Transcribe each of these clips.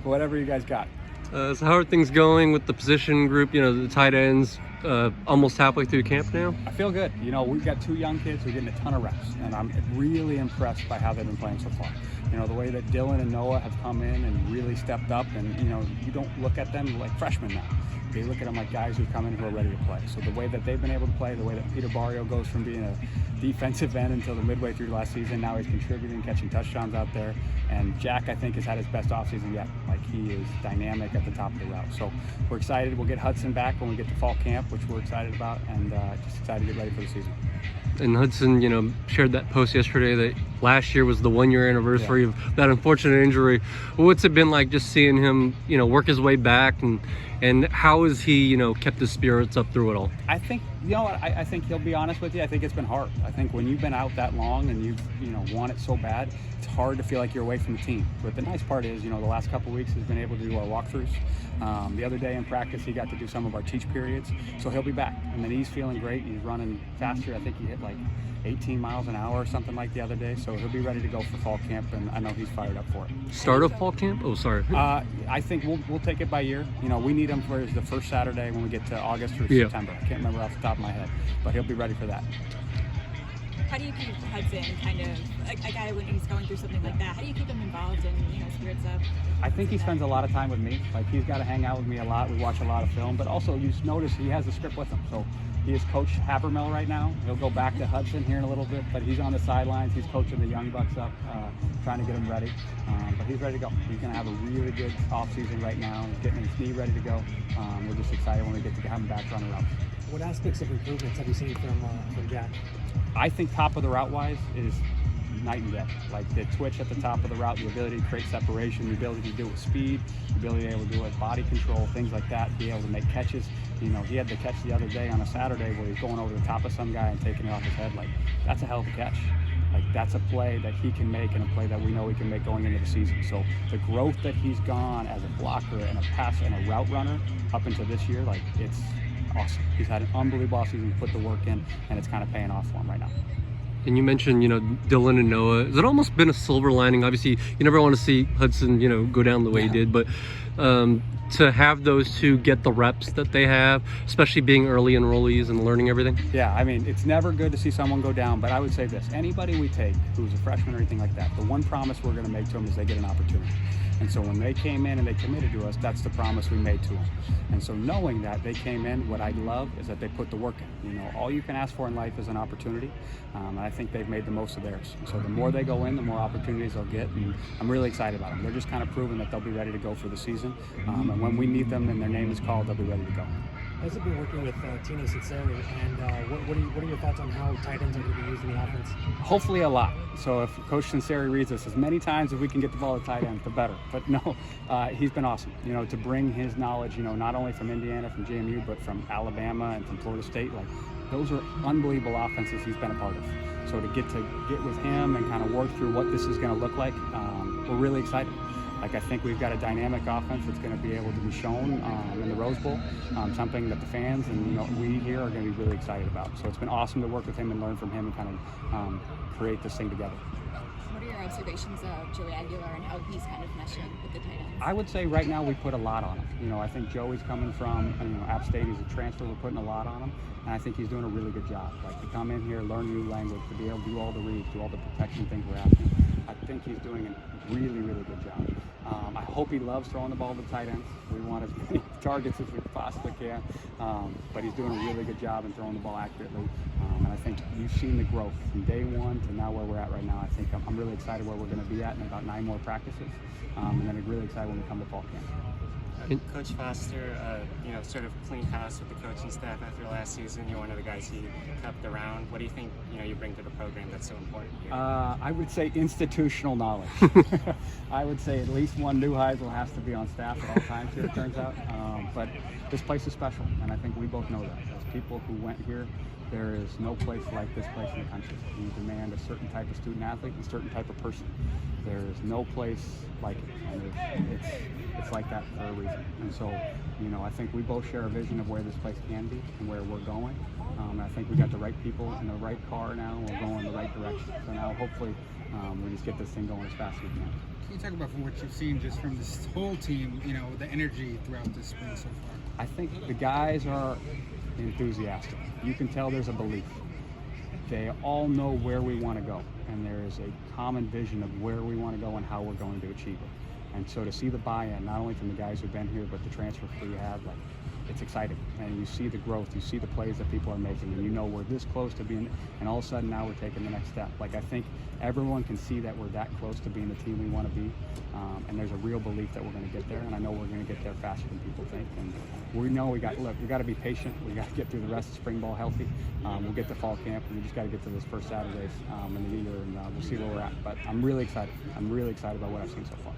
whatever you guys got. So how are things going with the position group? You know, the tight ends almost halfway through camp now? I feel good. You know, we've got 2 young kids who are getting a ton of reps, and I'm really impressed by how they've been playing so far. You know, the way that Dylan and Noah have come in and really stepped up, and, you know, you don't look at them like freshmen now. They look at them like guys who come in who are ready to play. So the way that they've been able to play, the way that Peter Barrio goes from being a defensive end until the midway through last season, now he's contributing, catching touchdowns out there. And Jack, I think, has had his best offseason yet. Like, he is dynamic at the top of the route. So we're excited. We'll get Hudson back when we get to fall camp, which we're excited about, and just excited to get ready for the season. And Hudson, you know, shared that post yesterday that last year was the 1-year anniversary of that unfortunate injury. What's it been like just seeing him, you know, work his way back, and how has he, you know, kept his spirits up through it all? I think, you know what, I think he'll be honest with you. I think it's been hard. I think when you've been out that long and you've, you know, want it so bad, it's hard to feel like you're away from the team. But the nice part is, you know, the last couple of weeks he's been able to do our walkthroughs. The other day in practice, he got to do some of our teach periods. So he'll be back. And then he's feeling great. He's running faster. I think he hit like 18 miles an hour or something like the other day. So he'll be ready to go for fall camp, and I know he's fired up for it. Start of fall camp? Oh, sorry. I think we'll take it by year. You know, we need him for the first Saturday when we get to August or September. I can't remember off the top of my head, but he'll be ready for that. How do you keep Hudson kind of a guy when he's going through something like that? How do you keep him involved and, you know, spirits up? I think he spends a lot of time with me. Like, he's got to hang out with me a lot. We watch a lot of film, but also you notice he has the script with him. So he is Coach Habermill right now. He'll go back to Hudson here in a little bit, but he's on the sidelines. He's coaching the young bucks up, trying to get them ready. But he's ready to go. He's going to have a really good offseason right now. He's getting his knee ready to go. We're just excited when we get to have him back running routes. What aspects of improvements have you seen from Jack? I think top of the route wise is night and day. Like the twitch at the top of the route, the ability to create separation, the ability to do it with speed, the ability to be able to do it with body control, things like that, be able to make catches. You know, he had the catch the other day on a Saturday where he's going over the top of some guy and taking it off his head. Like, that's a hell of a catch. Like, that's a play that he can make, and a play that we know he can make going into the season. So the growth that he's gone as a blocker and a passer and a route runner up until this year, like, it's awesome. He's had an unbelievable offseason, put the work in, and it's kind of paying off for him right now. And you mentioned, you know, Dylan and Noah. Has it almost been a silver lining? Obviously, you never want to see Hudson, you know, go down the way he did, but to have those two get the reps that they have, especially being early enrollees and learning everything? Yeah, I mean, it's never good to see someone go down, but I would say this. Anybody we take who's a freshman or anything like that, the one promise we're going to make to them is they get an opportunity. And so when they came in and they committed to us, that's the promise we made to them. And so knowing that they came in, what I love is that they put the work in. You know, all you can ask for in life is an opportunity. And I think they've made the most of theirs. And so the more they go in, the more opportunities they'll get. And I'm really excited about them. They're just kind of proving that they'll be ready to go for the season. And when we need them and their name is called, they'll be ready to go. How's it been working with Tina Ciceri, and what are your thoughts on how tight ends are going to be used in the offense? Hopefully a lot. So if Coach Ciceri reads this, as many times as we can get the ball to tight end, the better. But no, he's been awesome. You know, to bring his knowledge, you know, not only from Indiana, from JMU, but from Alabama and from Florida State, like, those are unbelievable offenses he's been a part of. So to get with him and kind of work through what this is going to look like, we're really excited. Like, I think we've got a dynamic offense that's going to be able to be shown in the Rose Bowl, something that the fans and, you know, we here are going to be really excited about. So it's been awesome to work with him and learn from him and kind of create this thing together. What are your observations of Joey Aguilar and how he's kind of meshing with the tight ends? I would say right now we put a lot on him. You know, I think Joey's coming from, you know, App State. He's a transfer. We're putting a lot on him, and I think he's doing a really good job. Like, to come in here, learn new language, to be able to do all the reads, do all the protection things we're asking. I think he's doing a really, really good job. I hope he loves throwing the ball to the tight ends. We want as many targets as we possibly can, but he's doing a really good job in throwing the ball accurately. And I think you've seen the growth from day one to now where we're at right now. I think I'm really excited where we're going to be at in about 9 more practices, and then I'm really excited when we come to fall camp. Coach Foster, you know, sort of clean house with the coaching staff after last season. You're one of the guys he kept around. What do you think, you know, you bring to the program that's so important here? I would say institutional knowledge. I would say at least one Neuheisel has to be on staff at all times here, it turns out. But this place is special, and I think we both know that. As people who went here, there is no place like this place in the country. You demand a certain type of student athlete and a certain type of person. There is no place like it. And it's it's like that for a reason. And so, you know, I think we both share a vision of where this place can be and where we're going. I think we got the right people in the right car now. We're going in the right direction. So now, hopefully, we just get this thing going as fast as we can. Can you talk about from what you've seen just from this whole team, you know, the energy throughout this spring so far? I think the guys are enthusiastic. You can tell there's a belief. They all know where we want to go, and there is a common vision of where we want to go and how we're going to achieve it. And so to see the buy-in, not only from the guys who've been here, but the transfer fee we had, like, it's exciting. And you see the growth, you see the plays that people are making, and you know we're this close to being, and all of a sudden now we're taking the next step. Like, I think everyone can see that we're that close to being the team we want to be, and there's a real belief that we're going to get there, and I know we're going to get there faster than people think. And we know we got to be patient. We got to get through the rest of spring ball healthy. We'll get to fall camp, and we just got to get to those first Saturdays in the year, and we'll see where we're at. But I'm really excited. I'm really excited about what I've seen so far.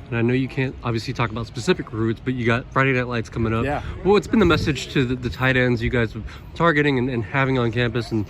And I know you can't obviously talk about specific recruits, but you got Friday Night Lights coming up. Yeah. Well, what's been the message to the tight ends you guys are targeting and having on campus, and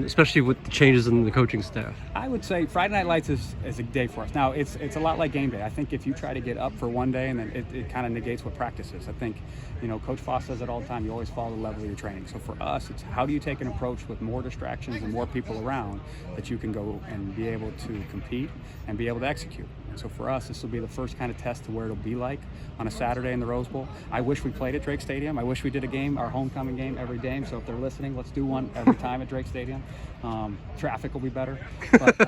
especially with the changes in the coaching staff? I would say Friday Night Lights is a day for us. Now, it's a lot like game day. I think if you try to get up for one day and then it kind of negates what practice is. I think, you know, Coach Foss says it all the time, you always follow the level of your training. So for us, it's how do you take an approach with more distractions and more people around that you can go and be able to compete and be able to execute. And so for us, this will be the first kind of test to where it'll be like on a Saturday in the Rose Bowl. I wish we played at Drake Stadium. I wish we did a game, our homecoming game, every game. So if they're listening, let's do one every time at Drake Stadium. Traffic will be better. But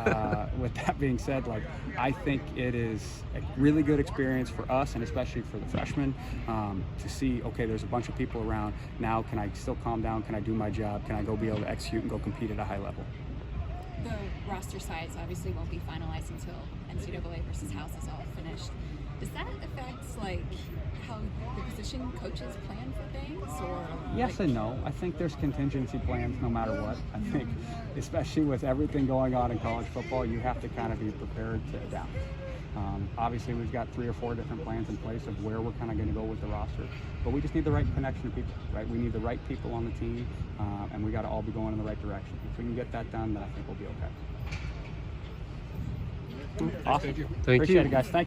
with that being said, like, I think it is a really good experience for us, and especially for the freshmen, to see, okay, there's a bunch of people around. Now, can I still calm down? Can I do my job? Can I go be able to execute and go compete at a high level? The roster size obviously won't be finalized until NCAA versus House is all finished. Does that affect, like, how the position coaches plan for things, or? Yes and no. I think there's contingency plans no matter what. I think, especially with everything going on in college football, you have to kind of be prepared to adapt. Obviously, we've got 3 or 4 different plans in place of where we're kind of going to go with the roster, but we just need the right connection of people, right? We need the right people on the team, and we got to all be going in the right direction. If we can get that done, then I think we'll be okay. Awesome. Thank Appreciate you. it, guys. Thank you.